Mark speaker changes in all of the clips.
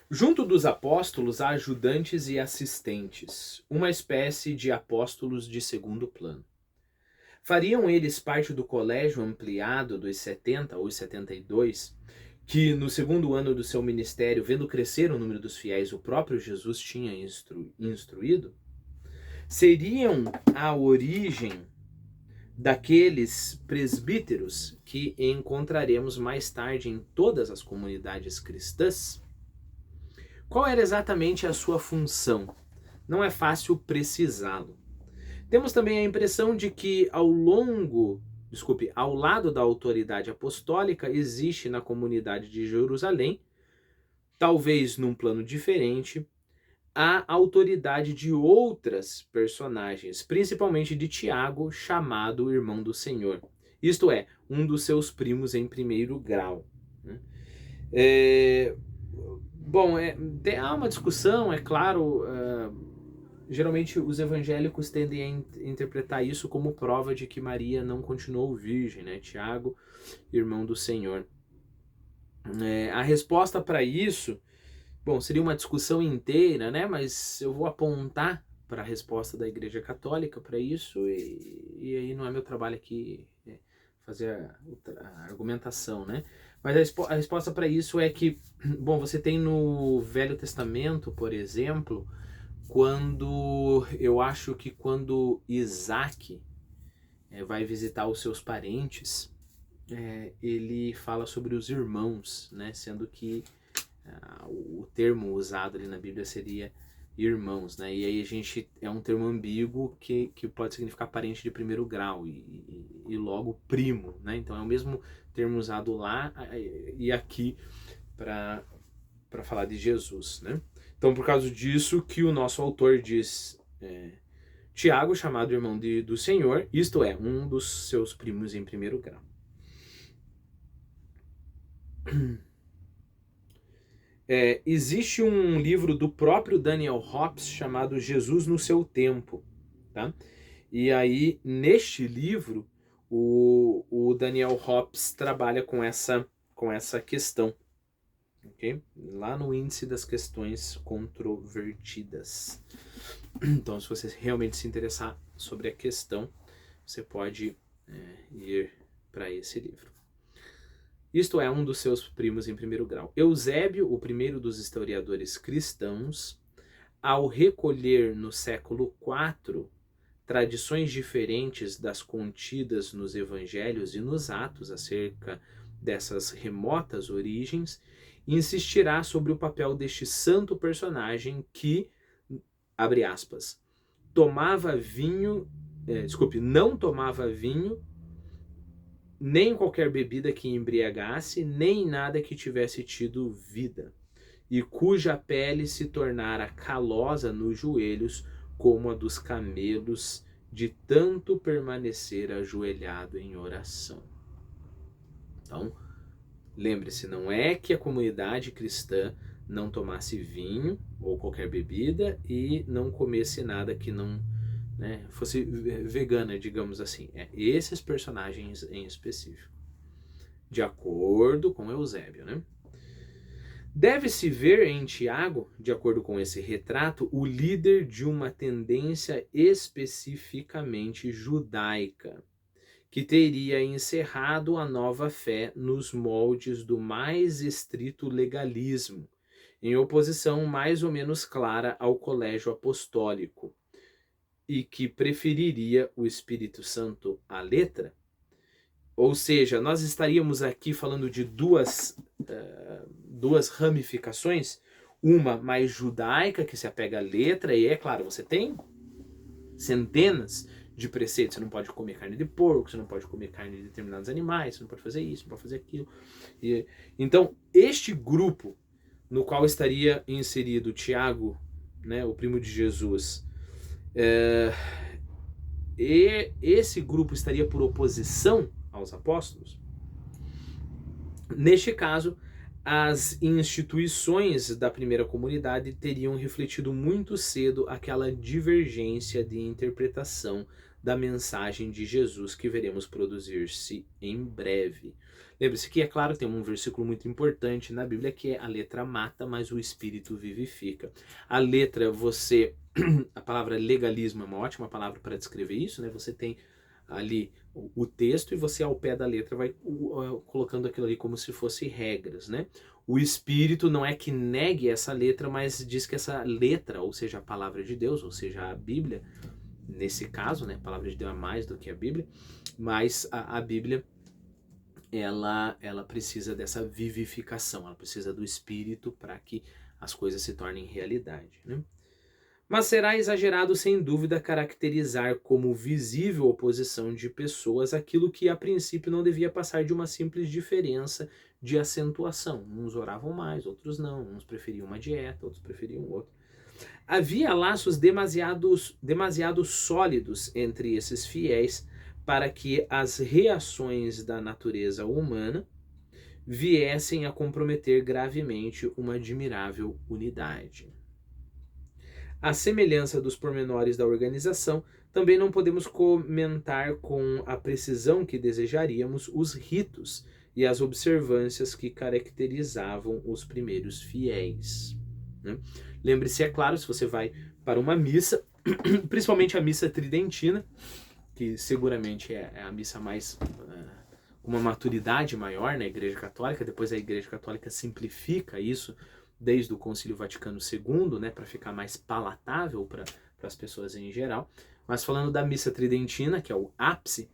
Speaker 1: Junto dos apóstolos há ajudantes e assistentes, uma espécie de apóstolos de segundo plano. Fariam eles parte do colégio ampliado dos 70 ou 72, que no segundo ano do seu ministério, vendo crescer o número dos fiéis, o próprio Jesus tinha instruído? Seriam a origem daqueles presbíteros que encontraremos mais tarde em todas as comunidades cristãs? Qual era exatamente a sua função? Não é fácil precisá-lo. Temos também a impressão de que ao lado da autoridade apostólica, existe na comunidade de Jerusalém, talvez num plano diferente, a autoridade de outras personagens, principalmente de Tiago, chamado irmão do Senhor. Isto é, um dos seus primos em primeiro grau. Né? Bom, há uma discussão, é claro. Geralmente os evangélicos tendem a interpretar isso como prova de que Maria não continuou virgem, né? Tiago, irmão do Senhor. A resposta para isso, bom, seria uma discussão inteira, né? Mas eu vou apontar para a resposta da Igreja Católica para isso, e aí não é meu trabalho aqui fazer a argumentação, né? Mas a resposta para isso é que, bom, você tem no Velho Testamento, por exemplo, quando Isaac vai visitar os seus parentes, ele fala sobre os irmãos, né? Sendo que o termo usado ali na Bíblia seria irmãos, né? E aí é um termo ambíguo que pode significar parente de primeiro grau e logo primo, né? Então é o mesmo termo usado lá e aqui para falar de Jesus, né? Então, por causa disso que o nosso autor diz, Tiago, chamado irmão do Senhor, isto é, um dos seus primos em primeiro grau. Existe um livro do próprio Daniel Hobbes chamado Jesus no seu tempo, tá? E aí, neste livro, o Daniel Hobbes trabalha com essa questão. Okay? Lá no índice das questões controvertidas. Então, se você realmente se interessar sobre a questão, você pode ir para esse livro. Isto é, um dos seus primos em primeiro grau. Eusébio, o primeiro dos historiadores cristãos, ao recolher no século IV tradições diferentes das contidas nos evangelhos e nos atos acerca dessas remotas origens, insistirá sobre o papel deste santo personagem que, abre aspas, não tomava vinho, nem qualquer bebida que embriagasse, nem nada que tivesse tido vida, e cuja pele se tornara calosa nos joelhos, como a dos camelos, de tanto permanecer ajoelhado em oração. Então, lembre-se, não é que a comunidade cristã não tomasse vinho ou qualquer bebida e não comesse nada que não fosse vegana, digamos assim. Esses personagens em específico. De acordo com Eusébio, né? Deve-se ver em Tiago, de acordo com esse retrato, o líder de uma tendência especificamente judaica, que teria encerrado a nova fé nos moldes do mais estrito legalismo, em oposição mais ou menos clara ao colégio apostólico, e que preferiria o Espírito Santo à letra. Ou seja, nós estaríamos aqui falando de duas ramificações, uma mais judaica, que se apega à letra, e é claro, você tem centenas de preceitos, você não pode comer carne de porco, você não pode comer carne de determinados animais, você não pode fazer isso, não pode fazer aquilo. Então, este grupo no qual estaria inserido Tiago, né, o primo de Jesus, e esse grupo estaria por oposição aos apóstolos. Neste caso, as instituições da primeira comunidade teriam refletido muito cedo aquela divergência de interpretação da mensagem de Jesus que veremos produzir-se em breve. Lembre-se que, é claro, tem um versículo muito importante na Bíblia que é: a letra mata, mas o Espírito vivifica. A letra, a palavra legalismo é uma ótima palavra para descrever isso, né? Você tem ali o texto e você, ao pé da letra, vai colocando aquilo ali como se fosse regras, né? O Espírito não é que negue essa letra, mas diz que essa letra, ou seja, a palavra de Deus, ou seja, a Bíblia, nesse caso, né, a palavra de Deus é mais do que a Bíblia, mas a Bíblia, ela precisa dessa vivificação, ela precisa do Espírito para que as coisas se tornem realidade, né? Mas será exagerado, sem dúvida, caracterizar como visível oposição de pessoas aquilo que a princípio não devia passar de uma simples diferença de acentuação. Uns oravam mais, outros não, uns preferiam uma dieta, outros preferiam outra. Havia laços demasiado sólidos entre esses fiéis para que as reações da natureza humana viessem a comprometer gravemente uma admirável unidade. À semelhança dos pormenores da organização, também não podemos comentar com a precisão que desejaríamos os ritos e as observâncias que caracterizavam os primeiros fiéis, né? Lembre-se, é claro, se você vai para uma missa, principalmente a missa tridentina, que seguramente é a missa mais uma maturidade maior na Igreja Católica. Depois a Igreja Católica simplifica isso desde o Concílio Vaticano II, né, para ficar mais palatável para as pessoas em geral. Mas falando da missa tridentina, que é o ápice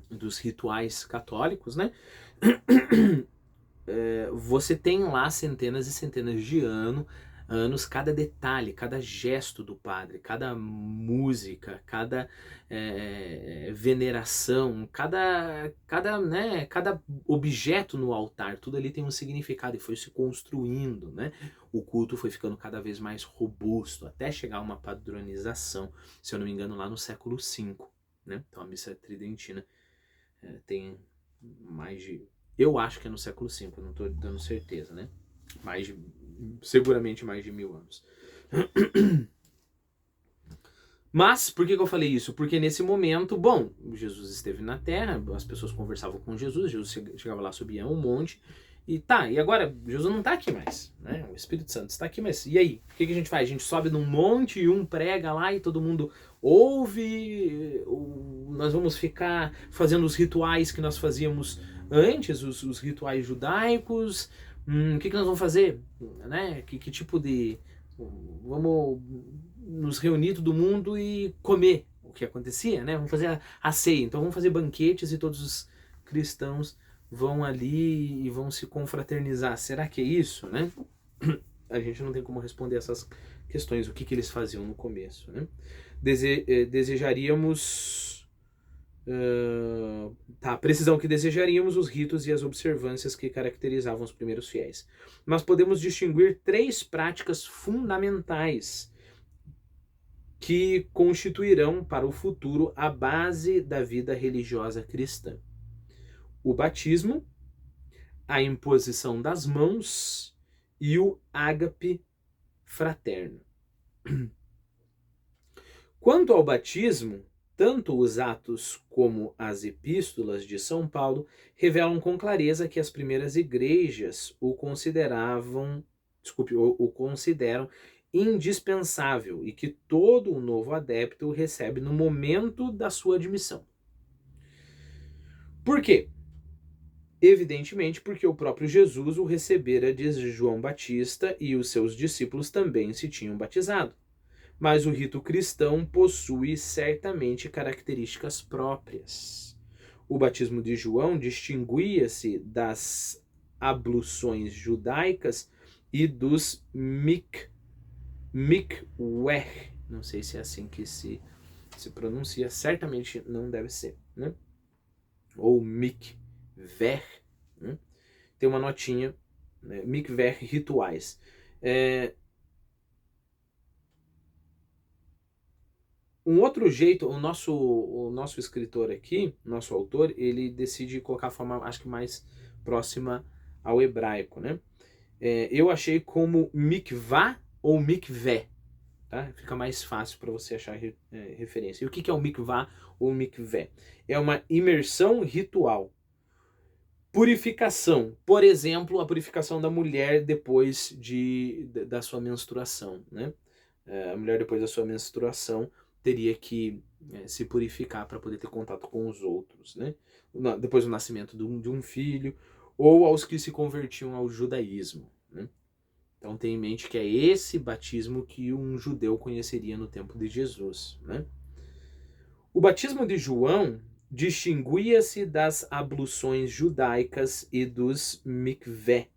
Speaker 1: dos rituais católicos, né, você tem lá centenas e centenas de anos, cada detalhe, cada gesto do padre, cada música, cada veneração, cada objeto no altar, tudo ali tem um significado e foi se construindo, né? O culto foi ficando cada vez mais robusto, até chegar a uma padronização, se eu não me engano, lá no século V, né? Então a missa tridentina tem mais de... Eu acho que é no século V, eu não estou dando certeza, né? Seguramente mais de 1000 anos. Mas, por que eu falei isso? Porque nesse momento, bom, Jesus esteve na Terra, as pessoas conversavam com Jesus chegava lá, subia um monte, e agora Jesus não está aqui mais, né? O Espírito Santo está aqui, mas e aí? O que a gente faz? A gente sobe num monte e um prega lá e todo mundo ouve, nós vamos ficar fazendo os rituais que nós fazíamos antes, os rituais judaicos. O que nós vamos fazer? Né? Que tipo de... Vamos nos reunir todo mundo e comer, o que acontecia, né? Vamos fazer a ceia, então vamos fazer banquetes e todos os cristãos vão ali e vão se confraternizar. Será que é isso, né? A gente não tem como responder essas questões, o que eles faziam no começo, né? Precisão que desejaríamos os ritos e as observâncias que caracterizavam os primeiros fiéis. Mas podemos distinguir 3 práticas fundamentais que constituirão para o futuro a base da vida religiosa cristã: o batismo, a imposição das mãos e o ágape fraterno. Quanto ao batismo, tanto os Atos como as Epístolas de São Paulo revelam com clareza que as primeiras igrejas o consideram indispensável e que todo o novo adepto o recebe no momento da sua admissão. Por quê? Evidentemente porque o próprio Jesus o recebera de João Batista e os seus discípulos também se tinham batizado. Mas o rito cristão possui certamente características próprias. O batismo de João distinguia-se das abluções judaicas e dos mikveh, não sei se é assim que se pronuncia, certamente não deve ser, né? Ou mikveh, né? Tem uma notinha, né? Mikveh rituais. Um outro jeito, o nosso escritor aqui, nosso autor, ele decide colocar a forma, acho que mais próxima ao hebraico, né? Eu achei como mikvah ou mikvé, tá? Fica mais fácil para você achar referência. E o que é o mikvah ou mikvé? É uma imersão ritual. Purificação, por exemplo, a purificação da mulher depois da sua menstruação, né? A mulher depois da sua menstruação teria que se purificar para poder ter contato com os outros, né? Depois do nascimento de um filho, ou aos que se convertiam ao judaísmo, né? Então tenha em mente que é esse batismo que um judeu conheceria no tempo de Jesus, né? O batismo de João distinguia-se das abluções judaicas e dos mikvé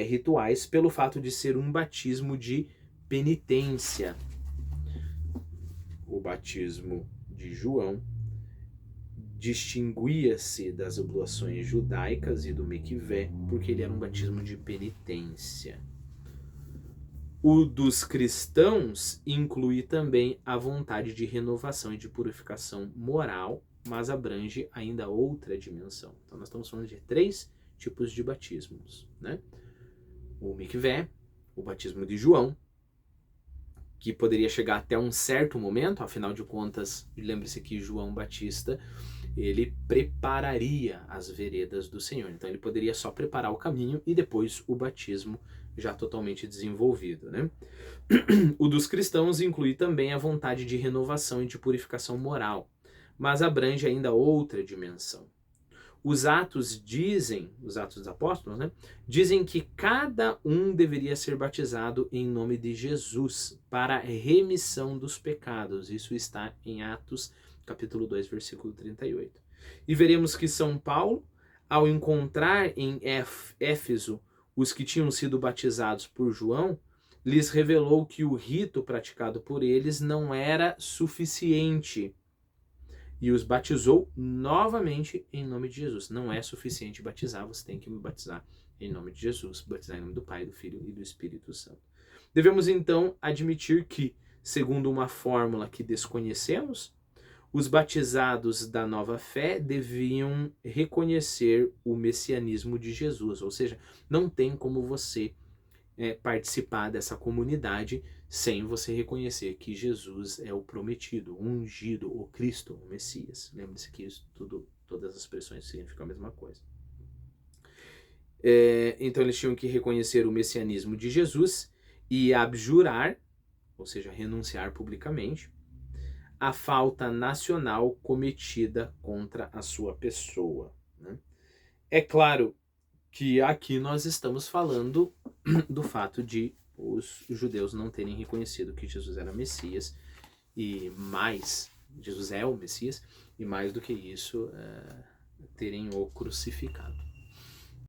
Speaker 1: rituais pelo fato de ser um batismo de penitência. O batismo de João distinguia-se das abluções judaicas e do mikvé porque ele era um batismo de penitência. O dos cristãos inclui também a vontade de renovação e de purificação moral, mas abrange ainda outra dimensão. Então nós estamos falando de 3 tipos de batismos, né? O mikvé, o batismo de João, que poderia chegar até um certo momento, afinal de contas, lembre-se que João Batista, ele prepararia as veredas do Senhor. Então ele poderia só preparar o caminho e depois o batismo já totalmente desenvolvido, né? O dos cristãos inclui também a vontade de renovação e de purificação moral, mas abrange ainda outra dimensão. Os atos dos apóstolos, né, dizem que cada um deveria ser batizado em nome de Jesus para a remissão dos pecados. Isso está em Atos, capítulo 2, versículo 38. E veremos que São Paulo, ao encontrar em Éfeso os que tinham sido batizados por João, lhes revelou que o rito praticado por eles não era suficiente e os batizou novamente em nome de Jesus. Não é suficiente batizar, você tem que me batizar em nome de Jesus, batizar em nome do Pai, do Filho e do Espírito Santo. Devemos então admitir que, segundo uma fórmula que desconhecemos, os batizados da nova fé deviam reconhecer o messianismo de Jesus, ou seja, não tem como você participar dessa comunidade sem você reconhecer que Jesus é o prometido, o ungido, o Cristo, o Messias. Lembre-se que isso todas as expressões significam a mesma coisa. Então eles tinham que reconhecer o messianismo de Jesus e abjurar, ou seja, renunciar publicamente, a falta nacional cometida contra a sua pessoa, né? É claro que aqui nós estamos falando do fato de os judeus não terem reconhecido que Jesus era Messias, e mais, Jesus é o Messias, e mais do que isso, terem o crucificado.